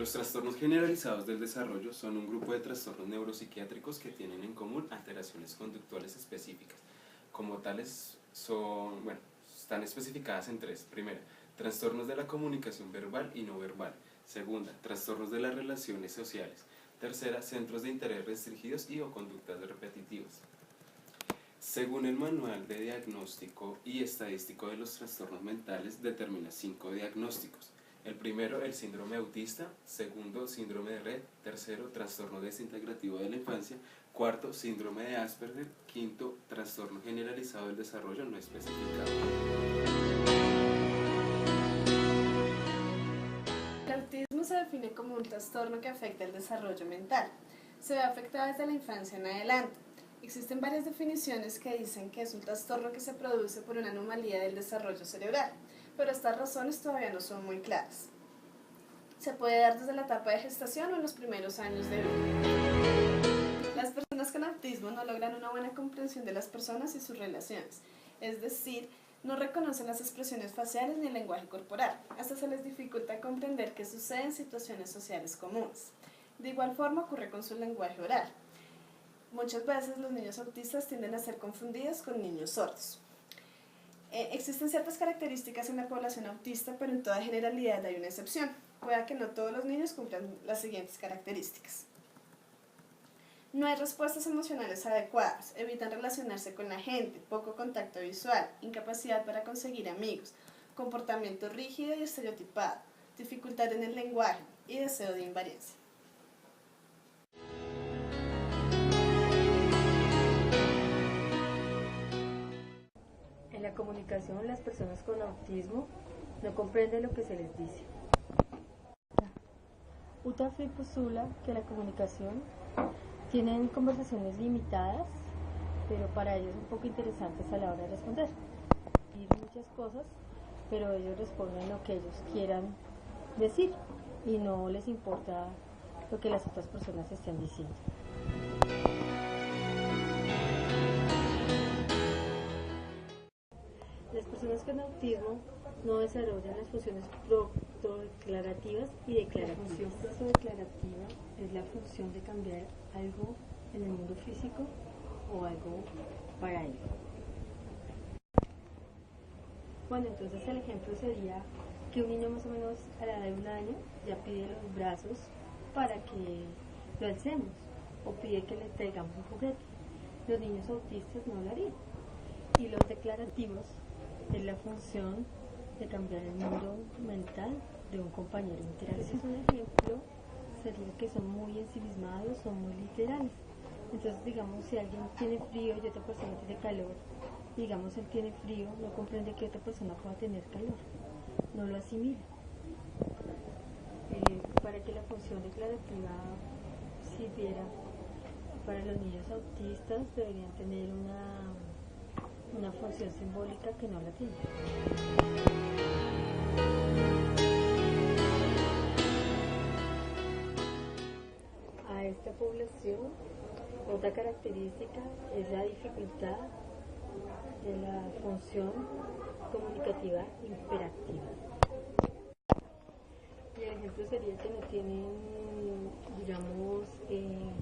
Los trastornos generalizados del desarrollo son un grupo de trastornos neuropsiquiátricos que tienen en común alteraciones conductuales específicas. Como tales están especificadas en tres. Primera, trastornos de la comunicación verbal y no verbal. Segunda, trastornos de las relaciones sociales. Tercera, centros de interés restringidos y o conductas repetitivas. Según el Manual de Diagnóstico y Estadístico de los Trastornos Mentales, determina 5 diagnósticos. El primero, el síndrome autista. Segundo, síndrome de Rett. Tercero, trastorno desintegrativo de la infancia. Cuarto, síndrome de Asperger. Quinto, trastorno generalizado del desarrollo no especificado. El autismo se define como un trastorno que afecta el desarrollo mental. Se ve afectado desde la infancia en adelante. Existen varias definiciones que dicen que es un trastorno que se produce por una anomalía del desarrollo cerebral, pero estas razones todavía no son muy claras. Se puede dar desde la etapa de gestación o en los primeros años de vida. Las personas con autismo no logran una buena comprensión de las personas y sus relaciones, es decir, no reconocen las expresiones faciales ni el lenguaje corporal, hasta se les dificulta comprender qué sucede en situaciones sociales comunes. De igual forma ocurre con su lenguaje oral. Muchas veces los niños autistas tienden a ser confundidos con niños sordos. Existen ciertas características en la población autista, pero en toda generalidad hay una excepción. Puede que no todos los niños cumplan las siguientes características. No hay respuestas emocionales adecuadas, evitan relacionarse con la gente, poco contacto visual, incapacidad para conseguir amigos, comportamiento rígido y estereotipado, dificultad en el lenguaje y deseo de invariancia. En la comunicación, las personas con autismo no comprenden lo que se les dice. Utafri postula que la comunicación tienen conversaciones limitadas, pero para ellos un poco interesantes a la hora de responder. Dicen muchas cosas, pero ellos responden lo que ellos quieran decir y no les importa lo que las otras personas estén diciendo. Las personas con autismo no desarrollan las funciones declarativas y declarativas. La función declarativa es la función de cambiar algo en el mundo físico o algo para él. Bueno, entonces el ejemplo sería que un niño más o menos a la edad de 1 año ya pide los brazos para que lo alcemos o pide que le traigamos un juguete. Los niños autistas no lo harían. Y los declarativos es la función de cambiar el mundo mental de un compañero de interacción. Un ejemplo sería que son muy ensimismados, son muy literales. Entonces, digamos, si alguien tiene frío y otra persona tiene calor, digamos, él tiene frío, no comprende que otra persona pueda tener calor, no lo asimila. Para que la función declarativa sirviera para los niños autistas, deberían tener una función simbólica que no la tiene. A esta población, otra característica es la dificultad de la función comunicativa imperativa. Y el ejemplo sería que no tienen, digamos, tienen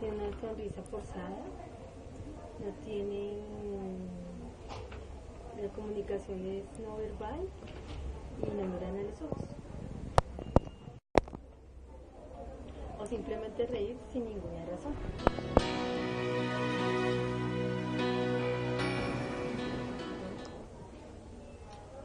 una sonrisa forzada, no tienen, la comunicación es no verbal y no miran a los ojos. O simplemente reír sin ninguna razón.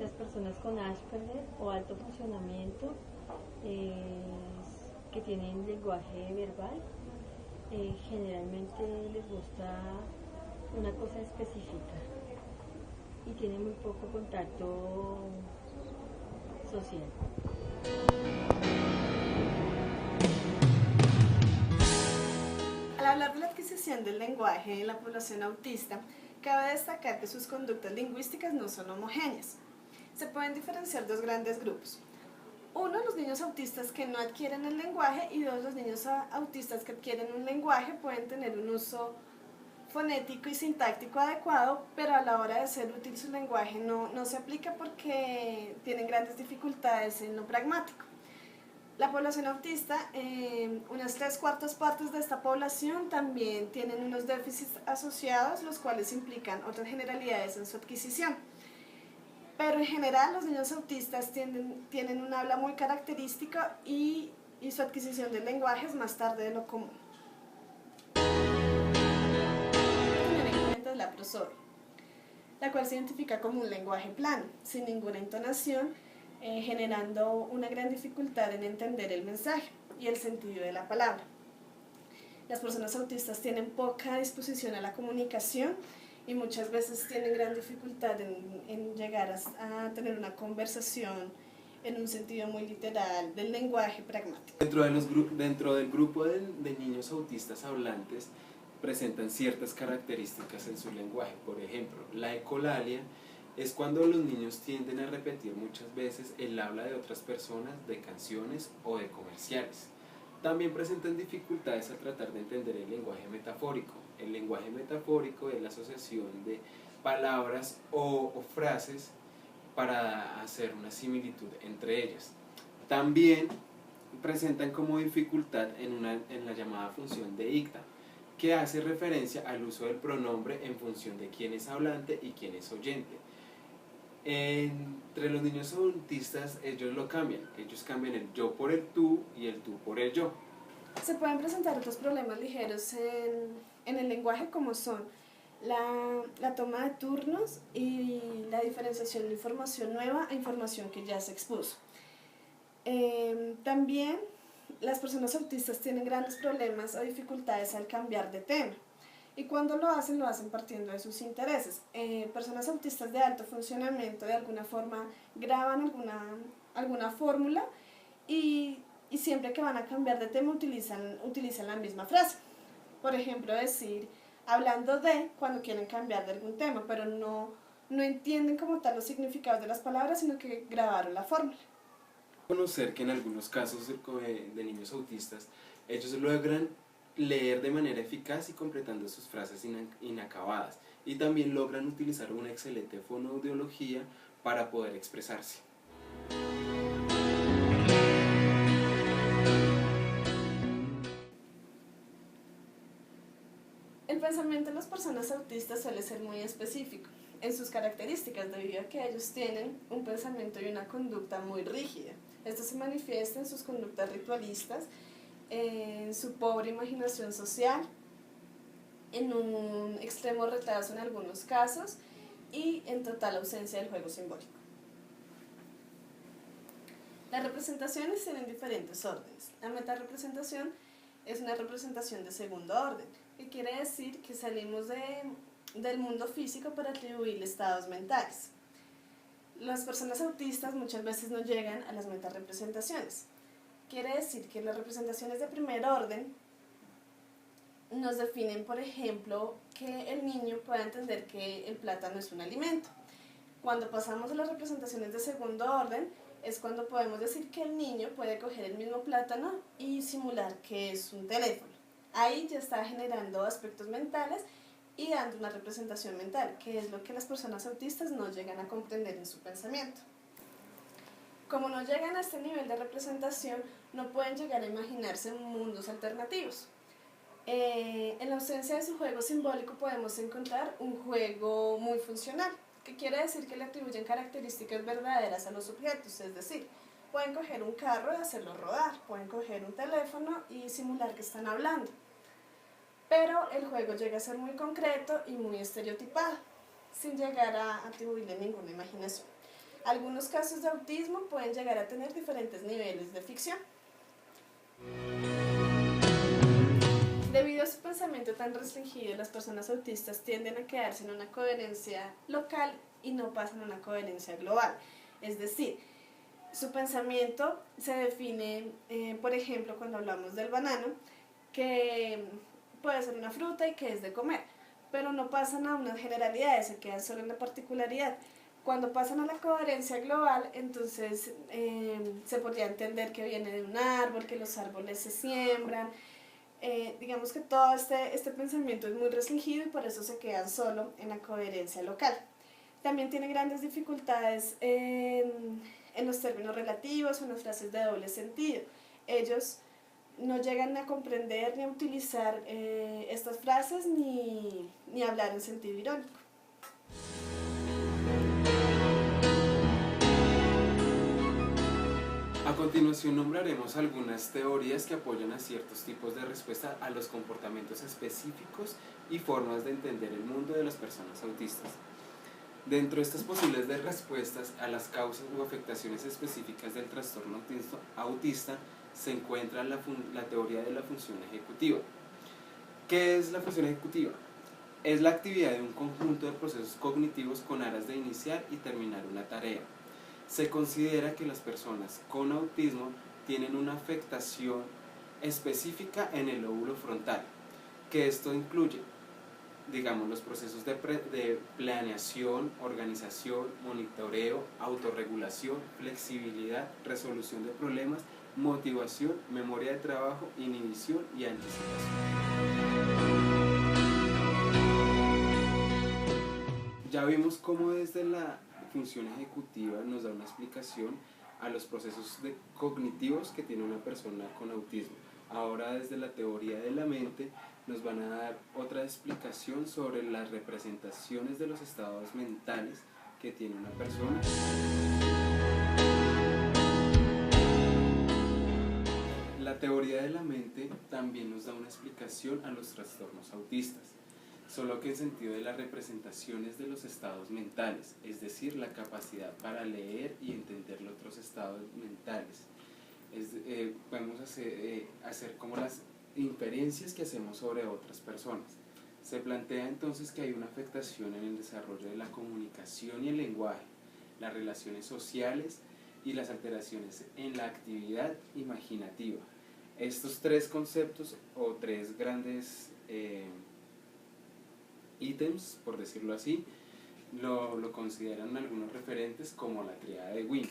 Las personas con Asperger o alto funcionamiento que tienen lenguaje verbal generalmente les gusta una cosa específica y tienen muy poco contacto social. Al hablar de la adquisición del lenguaje en la población autista, cabe destacar que sus conductas lingüísticas no son homogéneas. Se pueden diferenciar dos grandes grupos. Uno, los niños autistas que no adquieren el lenguaje, y dos, los niños autistas que adquieren un lenguaje pueden tener un uso fonético y sintáctico adecuado, pero a la hora de ser útil su lenguaje no se aplica porque tienen grandes dificultades en lo pragmático. La población autista, unas 3/4 de esta población también tienen unos déficits asociados, los cuales implican otras generalidades en su adquisición. Pero en general los niños autistas tienen un habla muy característica y su adquisición del lenguaje es más tarde de lo común. Tener en cuenta la prosodia, la cual se identifica como un lenguaje plano, sin ninguna entonación, generando una gran dificultad en entender el mensaje y el sentido de la palabra. Las personas autistas tienen poca disposición a la comunicación y muchas veces tienen gran dificultad en llegar a tener una conversación en un sentido muy literal del lenguaje pragmático. Dentro del grupo de niños autistas hablantes presentan ciertas características en su lenguaje. Por ejemplo, la ecolalia es cuando los niños tienden a repetir muchas veces el habla de otras personas, de canciones o de comerciales. También presentan dificultades al tratar de entender el lenguaje metafórico. El lenguaje metafórico es la asociación de palabras o frases para hacer una similitud entre ellas. También presentan como dificultad en la llamada función de icta, que hace referencia al uso del pronombre en función de quién es hablante y quién es oyente. Entre los niños autistas ellos lo cambian, ellos cambian el yo por el tú y el tú por el yo. Se pueden presentar otros problemas ligeros en el lenguaje como son la toma de turnos y la diferenciación de información nueva a información que ya se expuso. También las personas autistas tienen grandes problemas o dificultades al cambiar de tema. Y cuando lo hacen partiendo de sus intereses. Personas autistas de alto funcionamiento de alguna forma graban alguna fórmula y siempre que van a cambiar de tema utilizan la misma frase. Por ejemplo, decir hablando de cuando quieren cambiar de algún tema, pero no entienden como tal los significados de las palabras, sino que grabaron la fórmula. Conocer que en algunos casos de niños autistas ellos logran leer de manera eficaz y completando sus frases inacabadas, y también logran utilizar una excelente fonoaudiología para poder expresarse. El pensamiento de las personas autistas suele ser muy específico en sus características, debido a que ellos tienen un pensamiento y una conducta muy rígida. Esto se manifiesta en sus conductas ritualistas, en su pobre imaginación social, en un extremo retraso en algunos casos y en total ausencia del juego simbólico. Las representaciones tienen diferentes órdenes. La metarepresentación es una representación de segundo orden, que quiere decir que salimos del mundo físico para atribuirle estados mentales. Las personas autistas muchas veces no llegan a las metarepresentaciones. Quiere decir que las representaciones de primer orden nos definen, por ejemplo, que el niño pueda entender que el plátano es un alimento. Cuando pasamos a las representaciones de segundo orden, es cuando podemos decir que el niño puede coger el mismo plátano y simular que es un teléfono. Ahí ya está generando aspectos mentales y dando una representación mental, que es lo que las personas autistas no llegan a comprender en su pensamiento. Como no llegan a este nivel de representación, no pueden llegar a imaginarse mundos alternativos. En la ausencia de su juego simbólico podemos encontrar un juego muy funcional, que quiere decir que le atribuyen características verdaderas a los objetos, es decir, pueden coger un carro y hacerlo rodar, pueden coger un teléfono y simular que están hablando. Pero el juego llega a ser muy concreto y muy estereotipado, sin llegar a atribuirle ninguna imaginación. Algunos casos de autismo pueden llegar a tener diferentes niveles de ficción. Debido a su pensamiento tan restringido, las personas autistas tienden a quedarse en una coherencia local y no pasan a una coherencia global. Es decir, su pensamiento se define, por ejemplo, cuando hablamos del banano, que puede ser una fruta y que es de comer, pero no pasan a unas generalidades, se quedan solo en la particularidad. Cuando pasan a la coherencia global, entonces se podría entender que viene de un árbol, que los árboles se siembran. Digamos que todo este pensamiento es muy restringido y por eso se quedan solo en la coherencia local. También tiene grandes dificultades en los términos relativos o en las frases de doble sentido. ellos no llegan a comprender ni a utilizar estas frases ni a hablar en sentido irónico. A continuación nombraremos algunas teorías que apoyan a ciertos tipos de respuesta a los comportamientos específicos y formas de entender el mundo de las personas autistas. Dentro de estas posibles de respuestas a las causas o afectaciones específicas del trastorno autista se encuentra la teoría de la función ejecutiva. ¿Qué es la función ejecutiva? Es la actividad de un conjunto de procesos cognitivos con aras de iniciar y terminar una tarea. Se considera que las personas con autismo tienen una afectación específica en el lóbulo frontal, que esto incluye, digamos, los procesos de planeación, organización, monitoreo, autorregulación, flexibilidad, resolución de problemas, motivación, memoria de trabajo, inhibición y anticipación. Ya vimos cómo desde la función ejecutiva nos da una explicación a los procesos cognitivos que tiene una persona con autismo. Ahora desde la teoría de la mente nos van a dar otra explicación sobre las representaciones de los estados mentales que tiene una persona. La teoría de la mente también nos da una explicación a los trastornos autistas, solo que en sentido de las representaciones de los estados mentales, es decir, la capacidad para leer y entender los otros estados mentales. Podemos hacer como las inferencias que hacemos sobre otras personas. Se plantea entonces que hay una afectación en el desarrollo de la comunicación y el lenguaje, las relaciones sociales y las alteraciones en la actividad imaginativa. Estos tres conceptos o tres grandes ítems, por decirlo así, lo consideran algunos referentes como la tríada de Wien.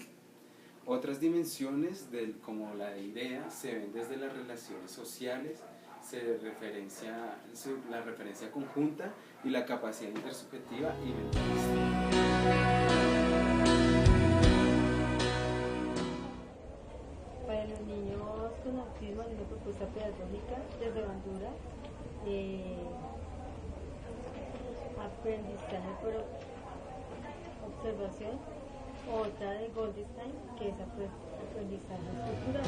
Otras dimensiones, como la de idea, se ven desde las relaciones sociales, la referencia conjunta y la capacidad intersubjetiva y mentalista. Para los niños con autismo hay una propuesta pedagógica desde Bandura, aprendizaje por observación, otra de Goldstein, que es aprendizaje estructural.